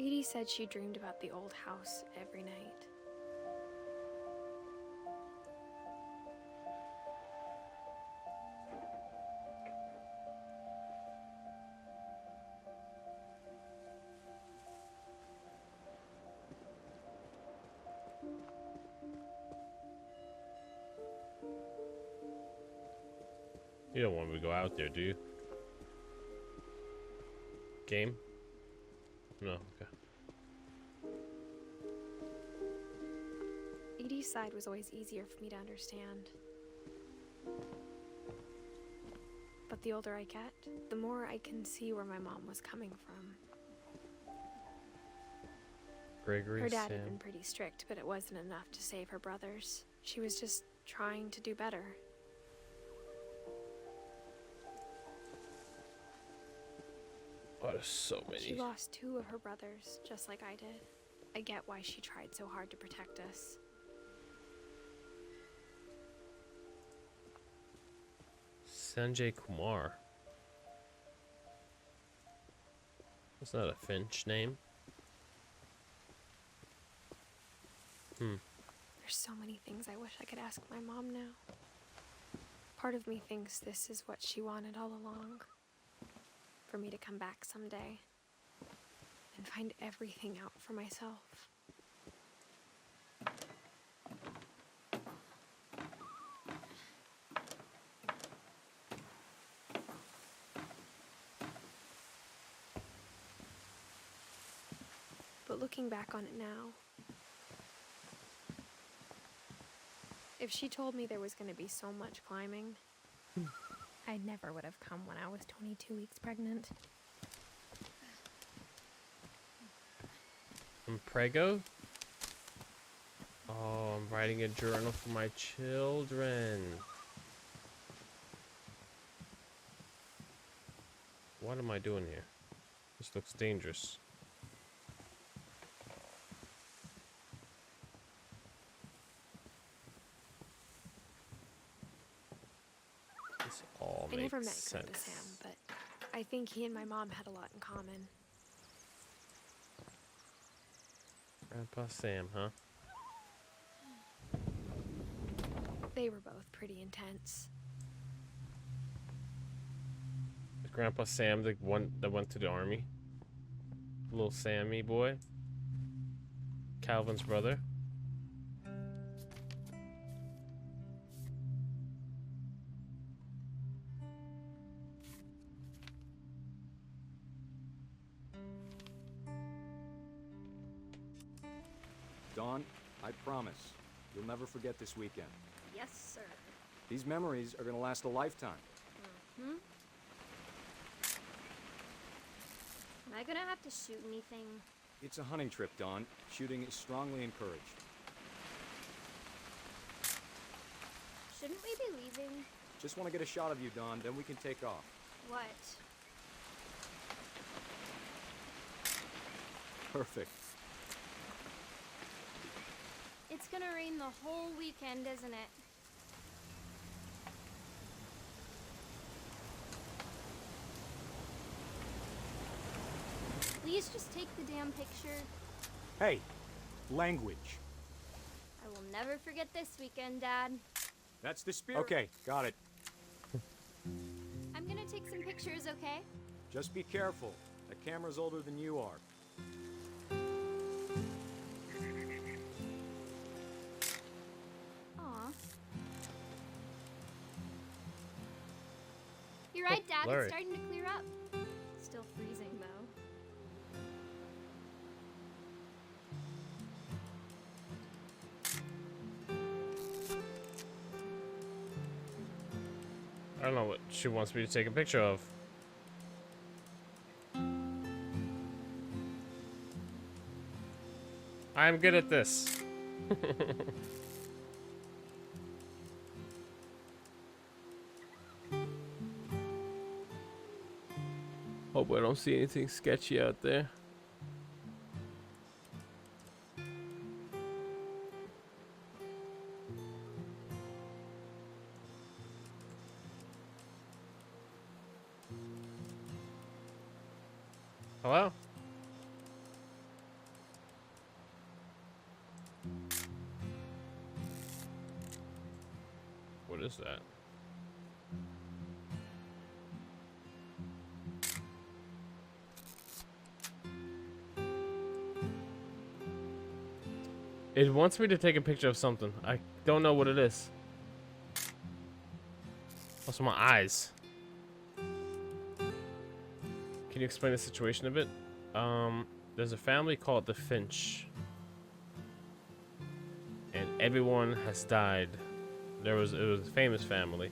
Edie said she dreamed about the old house every night. You don't want me to go out there, do you? Game? No, okay. Edie's side was always easier for me to understand. But the older I get, the more I can see where my mom was coming from. Gregory, Her dad Sam. had been pretty strict, but it wasn't enough to save her brothers. She was just trying to do better. Oh, there's so many. She lost 2 of her brothers, just like I did. I get why she tried so hard to protect us. Sanjay Kumar. That's not a Finch name. There's so many things I wish I could ask my mom now. Part of me thinks this is what she wanted all along. For me to come back someday and find everything out for myself. But looking back on it now, if she told me there was going to be so much climbing, I never would have come when I was 22 weeks pregnant. I'm Prego? Oh, I'm writing a journal for my children. What am I doing here? This looks dangerous. This all I makes never met sense. Grandpa Sam, but I think he and my mom had a lot in common. Grandpa Sam, huh? They were both pretty intense. Is Grandpa Sam the one that went to the army? Little Sammy boy? Calvin's brother? Dawn, I promise, you'll never forget this weekend. Yes, sir. These memories are gonna last a lifetime. Am I gonna have to shoot anything? It's a hunting trip, Dawn. Shooting is strongly encouraged. Shouldn't we be leaving? Just want to get a shot of you, Dawn, then we can take off. What? Perfect. It's gonna rain the whole weekend, isn't it? Please just take the damn picture. Hey, language. I will never forget this weekend, Dad. That's the spirit. Okay, got it. I'm gonna take some pictures, okay? Just be careful. That camera's older than you are. Aw. You're right, Dad. Larry. It's starting to clear up. Still freezing, though. I don't know what she wants me to take a picture of. I'm good at this. Hope I don't see anything sketchy out there. Hello? is that? It wants me to take a picture of something. I don't know what it is. Also, my eyes. Can you explain the situation a bit? There's a family called the Finch. And everyone has died. It was a famous family.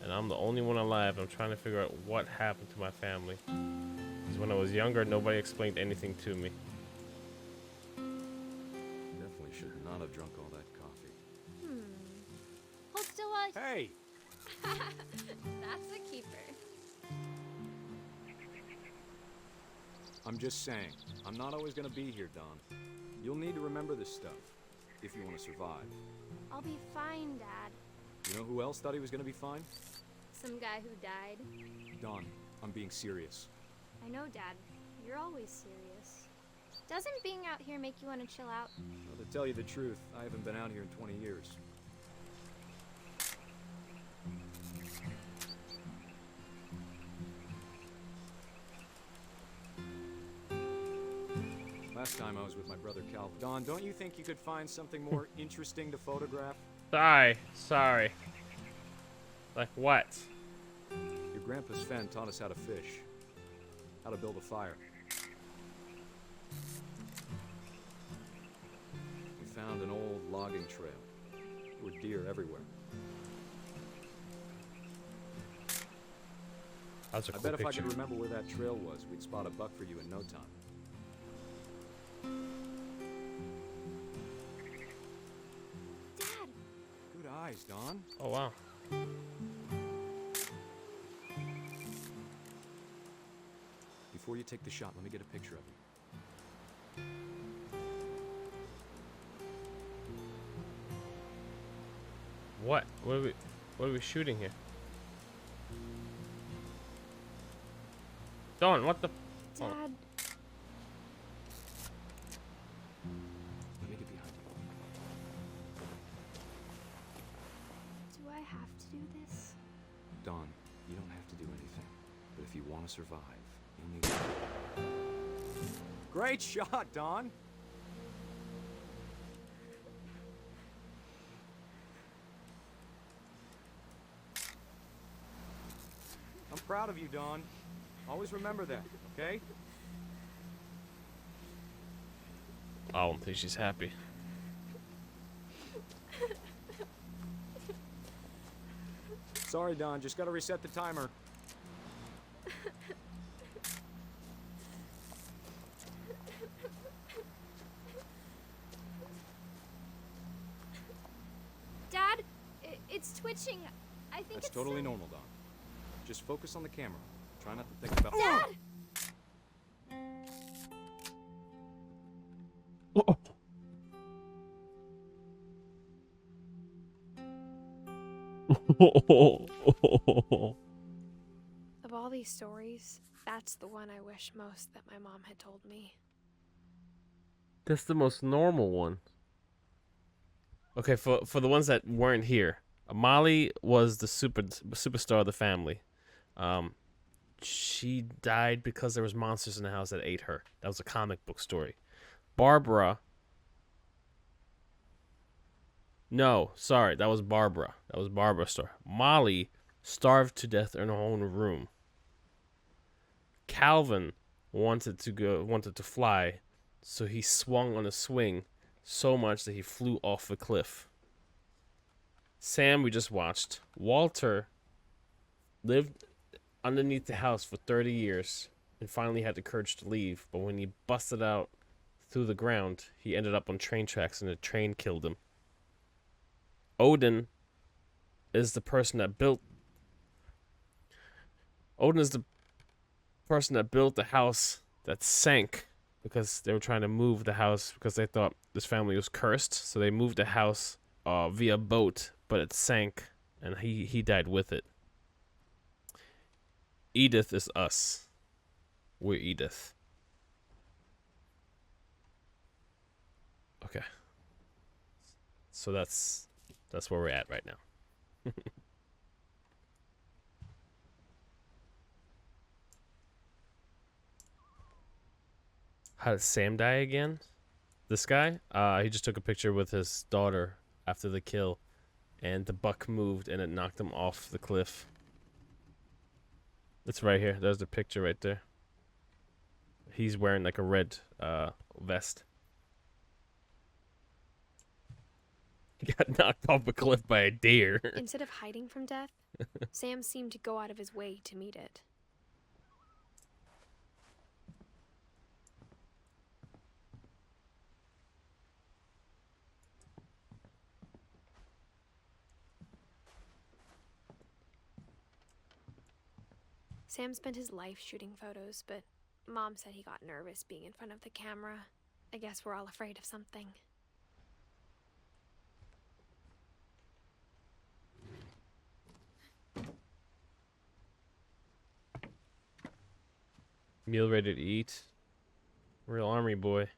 And I'm the only one alive. I'm trying to figure out what happened to my family. Because when I was younger, nobody explained anything to me. Definitely should not have drunk all that coffee. Hold still while I... Hey! That's a keeper. I'm just saying, I'm not always gonna be here, Don. You'll need to remember this stuff, if you want to survive. I'll be fine, Dad. You know who else thought he was gonna be fine? Some guy who died. Don, I'm being serious. I know, Dad. You're always serious. Doesn't being out here make you want to chill out? Well, to tell you the truth, I haven't been out here in 20 years. Last time I was with my brother Calvin. Don, don't you think you could find something more interesting to photograph? Sorry. Like what? Your grandpa Sven taught us how to fish, how to build a fire. We found an old logging trail. There were deer everywhere. That's a I cool bet if I picture. could remember where that trail was, we'd spot a buck for you in no time. Dad! Good eyes, Don. Oh wow. Before you take the shot, let me get a picture of you. What? What are we shooting here? Dawn, what the? Dad, Let me get behind you. do I have to do this? Don, you don't have to do anything. But if you want to survive, you'll need to... Great shot, Don! I'm proud of you, Don. Always remember that, okay? I don't think she's happy. Sorry, Don. Just gotta reset the timer. Dad, it's twitching. I think That's it's totally normal, Don. Just focus on the camera. Try not to think about... Dad! Of all these stories, that's the one I wish most that my mom had told me. That's the most normal one. Okay, for the ones that weren't here, Molly was the superstar of the family. She died because there was monsters in the house that ate her. That was a comic book story. Barbara. No, sorry, that was Barbara. That was Barbara's story. Molly starved to death in her own room. Calvin wanted to fly, so he swung on a swing so much that he flew off a cliff. Sam, we just watched. Walter lived underneath the house for 30 years and finally had the courage to leave, but when he busted out through the ground, he ended up on train tracks and a train killed him. Odin is the person that built the house that sank because they were trying to move the house because they thought this family was cursed. So they moved the house via boat, but it sank and he died with it. Edith is us. We're Edith. Okay. So that's where we're at right now. How did Sam die again? This guy? He just took a picture with his daughter after the kill, and the buck moved and it knocked him off the cliff. It's right here. There's the picture right there. He's wearing like a red vest. He got knocked off a cliff by a deer. Instead of hiding from death, Sam seemed to go out of his way to meet it. Sam spent his life shooting photos, but Mom said he got nervous being in front of the camera. I guess we're all afraid of something. Meal ready to eat. Real army boy.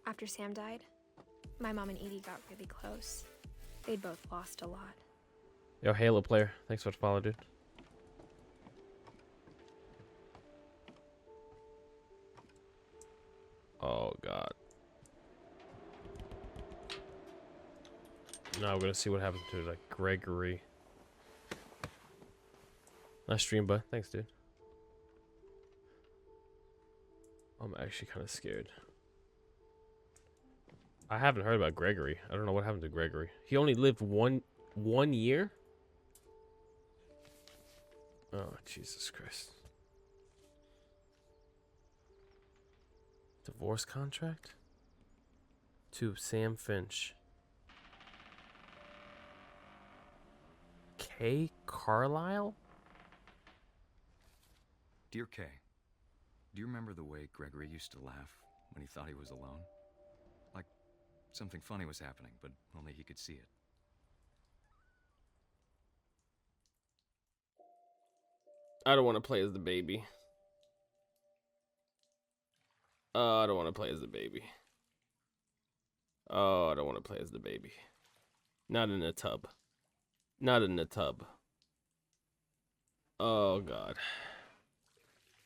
After Sam died, my mom and Edie got really close. They'd both lost a lot. Yo, Halo player. Thanks for the follow, dude. Oh, God. Now we're gonna see what happened to, like, Gregory. Nice stream, bud. Thanks, dude. I'm actually kind of scared. I haven't heard about Gregory. I don't know what happened to Gregory. He only lived one year? Oh, Jesus Christ. Divorce contract? To Sam Finch. Kay Carlisle? Dear Kay, do you remember the way Gregory used to laugh when he thought he was alone? Like something funny was happening, but only he could see it. I don't want to play as the baby. Oh, I don't want to play as the baby. Oh, I don't want to play as the baby. Not in the tub. Not in the tub. Oh, God.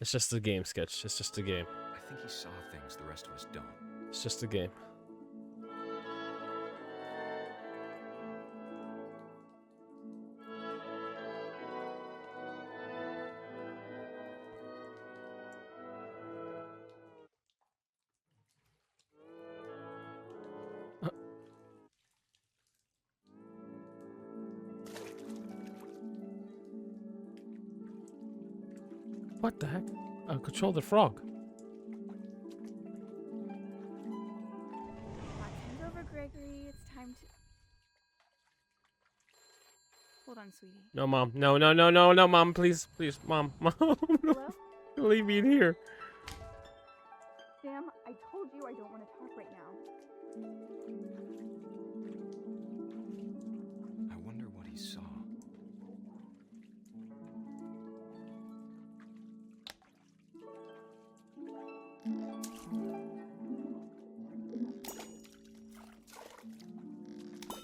It's just a game, Sketch. It's just a game. I think he saw things the rest of us don't. It's just a game. What the heck? Control the frog. Time's over, Gregory. It's time to... Hold on, sweetie. No, Mom. No, Mom. Please, please, Mom. Mom. Hello? Don't leave me in here. Sam, I told you I don't want to talk right now. I wonder what he saw.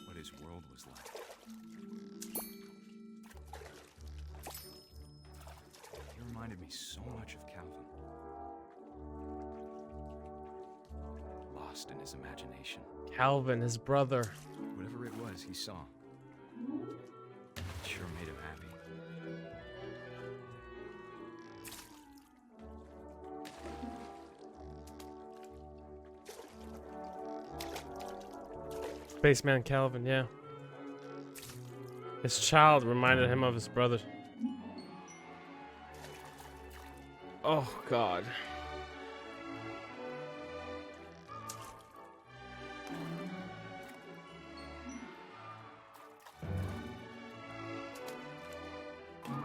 What his world was like. He reminded me so much of Calvin. Lost in his imagination. Calvin, his brother. Whatever it was he saw. Sure made him happy. Spaceman Calvin, yeah. His child reminded him of his brother. Oh, God. I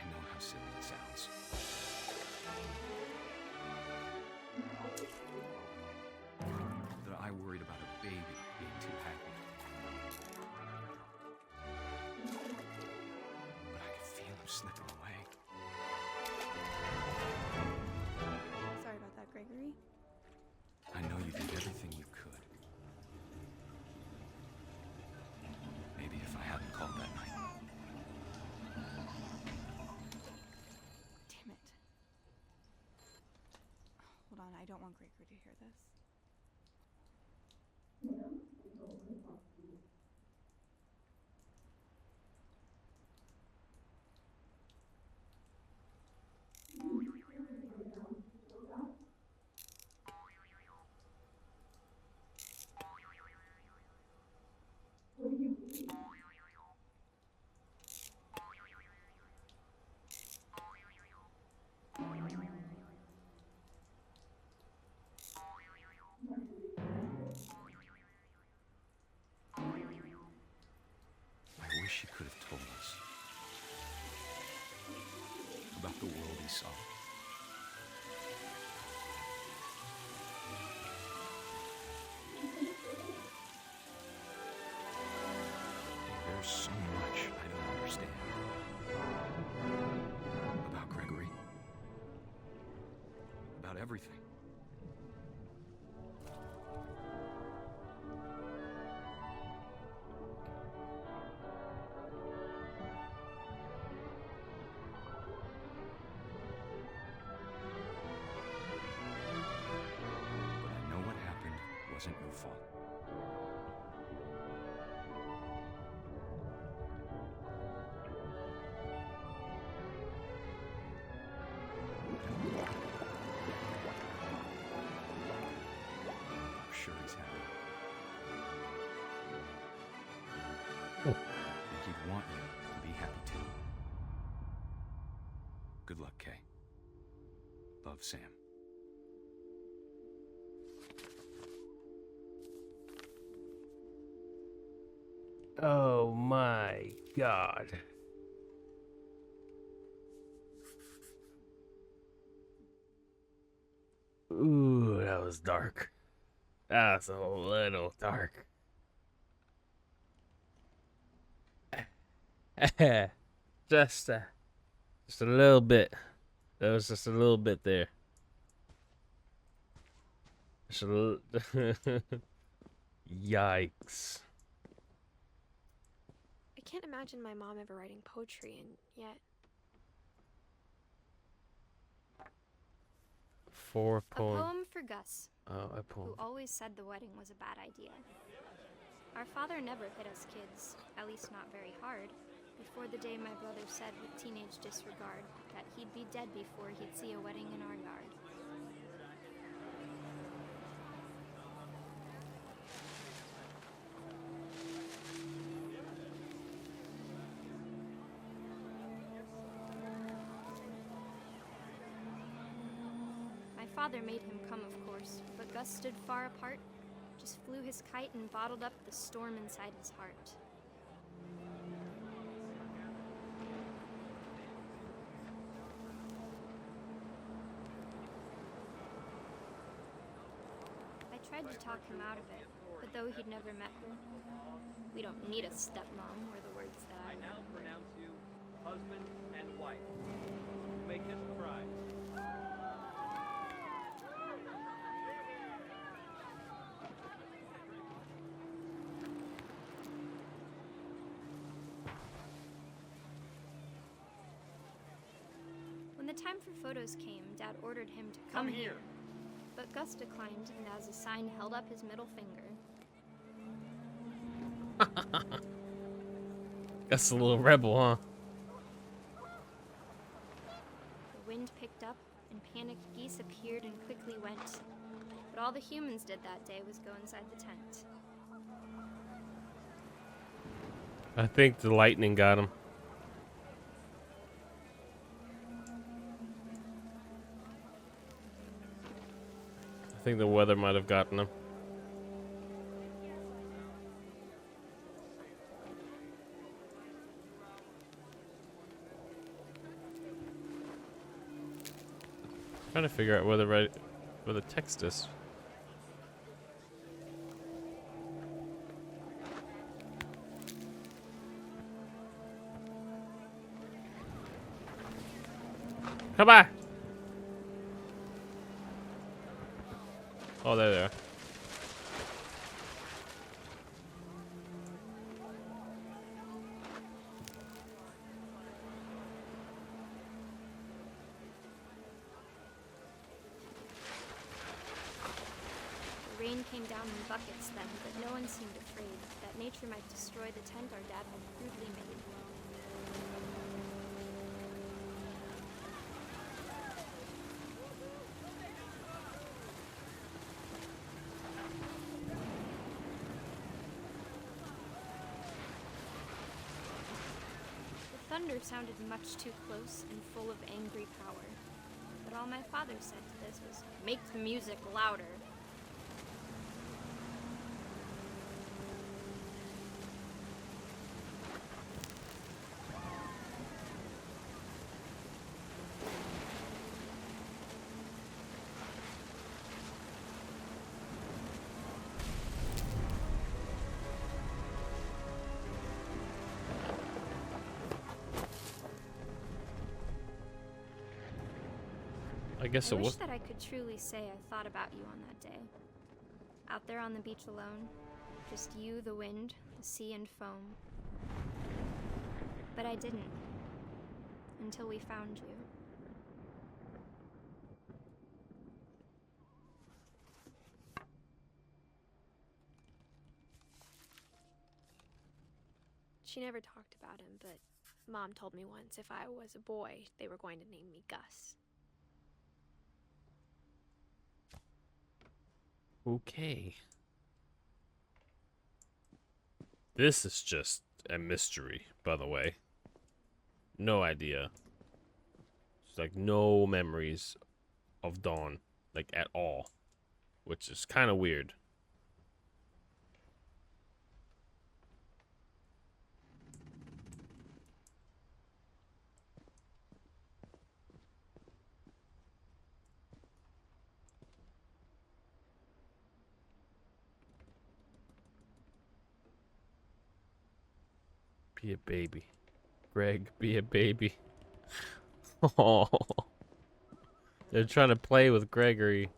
know how silly it sounds. That I worried about a baby being too happy. But I could feel him slipping away. I don't want Gregory to hear this. I wish he could have told us about the world he saw. There's so much I don't understand about Gregory, about everything. But I know what happened wasn't your fault. I'm sure he's happy. And he'd want you to be happy too. Good luck, Kay. Love, Sam. Oh my god. Ooh, that was dark. That's a little dark. just a little bit. There was just a little bit there. Just a little. Yikes. I can't imagine my mom ever writing poetry, and yet. For A poem. poem for Gus, Oh, a who poem. always said the wedding was a bad idea. Our father never hit us kids, at least not very hard, before the day my brother said with teenage disregard that he'd be dead before he'd see a wedding in our yard. My father made him come, of course, but Gus stood far apart, just flew his kite and bottled up the storm inside his heart. I tried to talk him out of it, but though he'd never met her, we don't need a stepmom, were the words that I now remembered. pronounce you husband and wife. You may kiss the bride. When the time for photos came, Dad ordered him to come here. But Gus declined, and as a sign held up his middle finger. That's a little rebel, huh? The wind picked up, and panicked geese appeared and quickly went. But all the humans did that day was go inside the tent. I think the lightning got him. I think the weather might have gotten him. Trying to figure out where the text is. Come on. Oh, there they are. Rain came down in buckets then, but no one seemed afraid that nature might destroy the tent our dad had crudely made. The thunder sounded much too close and full of angry power. But all my father said to this was, "Make the music louder." I guess I it wish was. that I could truly say I thought about you on that day. Out there on the beach alone, just you, the wind, the sea, and foam. But I didn't. Until we found you. She never talked about him, but Mom told me once if I was a boy, they were going to name me Gus. Okay. This is just a mystery, by the way. No idea. It's like no memories of Dawn, like at all, which is kind of weird. Be a baby. Greg, be a baby. Oh. They're trying to play with Gregory.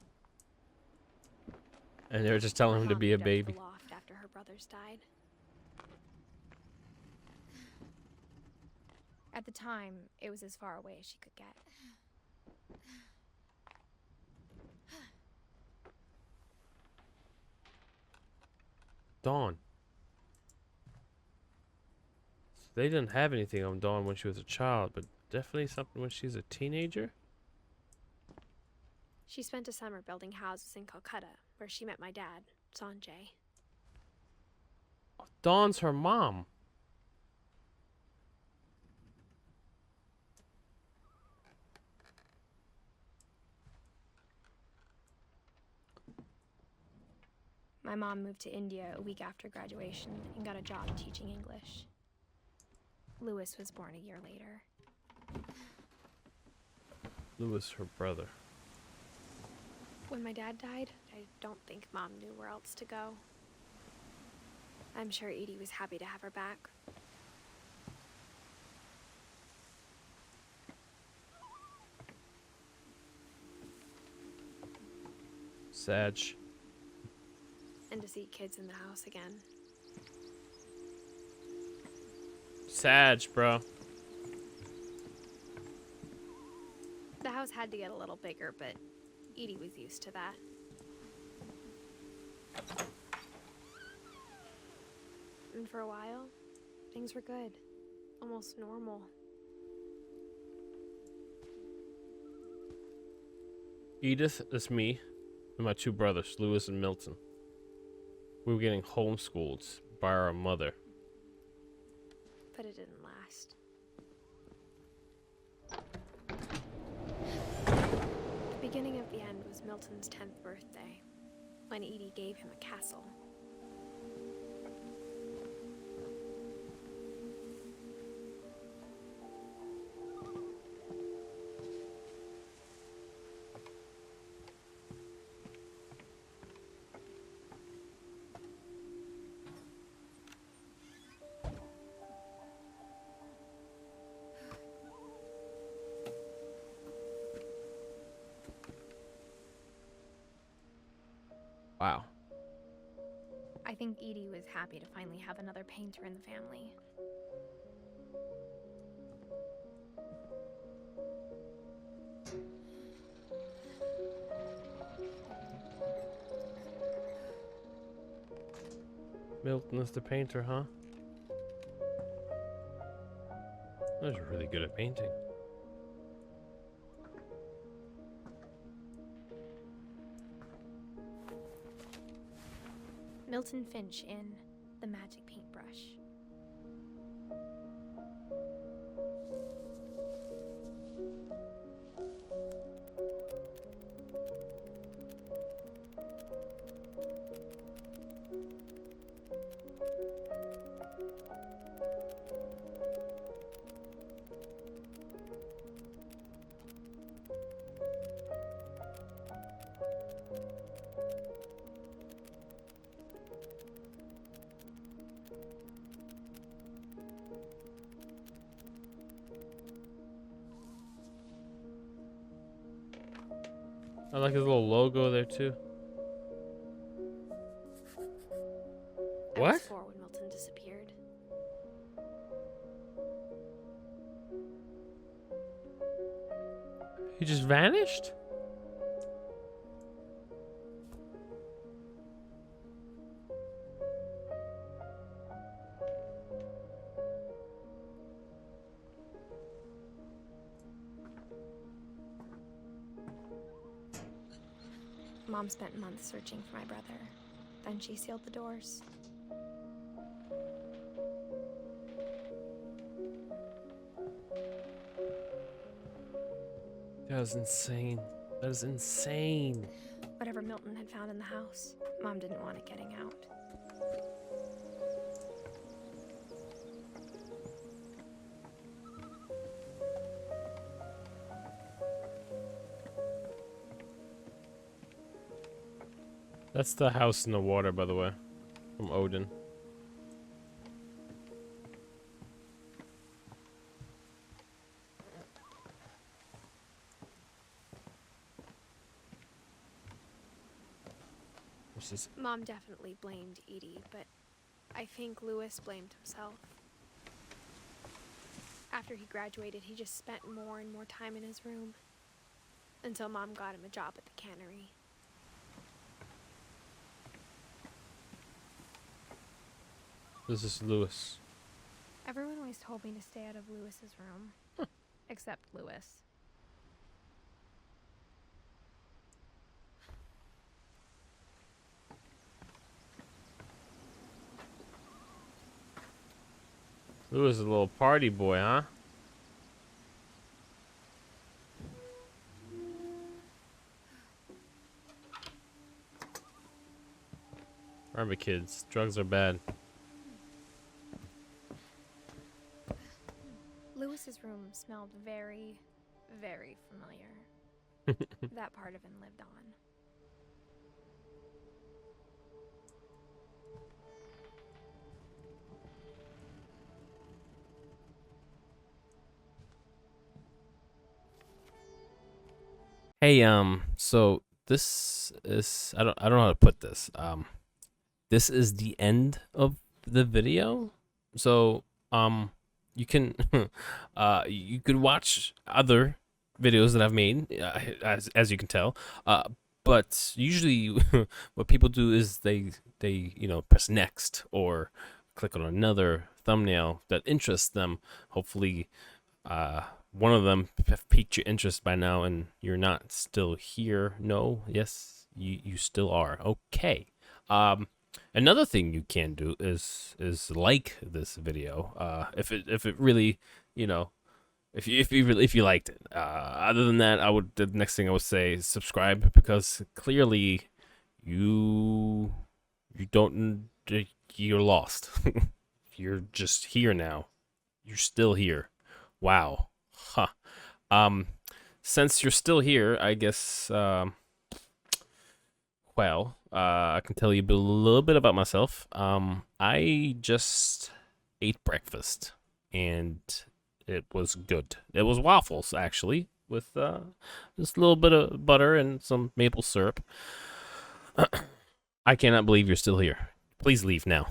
And they're just telling him to Mom be a moved up to baby. the loft after her brothers died. At the time, it was as far away as she could get. Dawn. They didn't have anything on Dawn when she was a child, but definitely something when she's a teenager. She spent a summer building houses in Calcutta, where she met my dad, Sanjay. Dawn's her mom. My mom moved to India a week after graduation and got a job teaching English. Louis was born a year later. Louis, her brother. When my dad died, I don't think Mom knew where else to go. I'm sure Edie was happy to have her back. Sag. And to see kids in the house again. Sag, bro. The house had to get a little bigger, but Edie was used to that. And for a while, things were good. Almost normal. Edith is me and my two brothers, Louis and Milton. We were getting homeschooled by our mother. But it didn't last. The beginning of the end was Milton's 10th birthday, when Edie gave him a castle. Wow. I think Edie was happy to finally have another painter in the family. Milton is the painter, huh? That's really good at painting. Milton Finch in The Magic Paintbrush. I like his little logo there too. I What? was 4 when Milton disappeared. He just vanished? Mom spent months searching for my brother. Then she sealed the doors. That was insane. That is insane. Whatever Milton had found in the house, Mom didn't want it getting out. That's the house in the water, by the way, from Odin. This is Mom definitely blamed Edie, but I think Lewis blamed himself. After he graduated, he just spent more and more time in his room. Until Mom got him a job at the cannery. this is Lewis. Everyone always told me to stay out of Lewis's room. Except Lewis. Lewis is a little party boy, huh? Remember, kids, drugs are bad. Lewis's room smelled very, very familiar. That part of him lived on. Hey, so this is I don't know how to put this. This is the end of the video. So, you can you could watch other videos that I've made, as you can tell. But usually what people do is they press next or click on another thumbnail that interests them. Hopefully, one of them have piqued your interest by now, and you're not still here. No, yes, you still are. Okay. Another thing you can do is like this video. If it really, if you liked it. Other than that, the next thing I would say is subscribe, because clearly you don't, you're lost. You're just here now. You're still here. Wow. Huh. Since you're still here, I guess, I can tell you a little bit about myself. I just ate breakfast, and it was good. It was waffles, actually, with just a little bit of butter and some maple syrup. I cannot believe you're still here. Please leave now.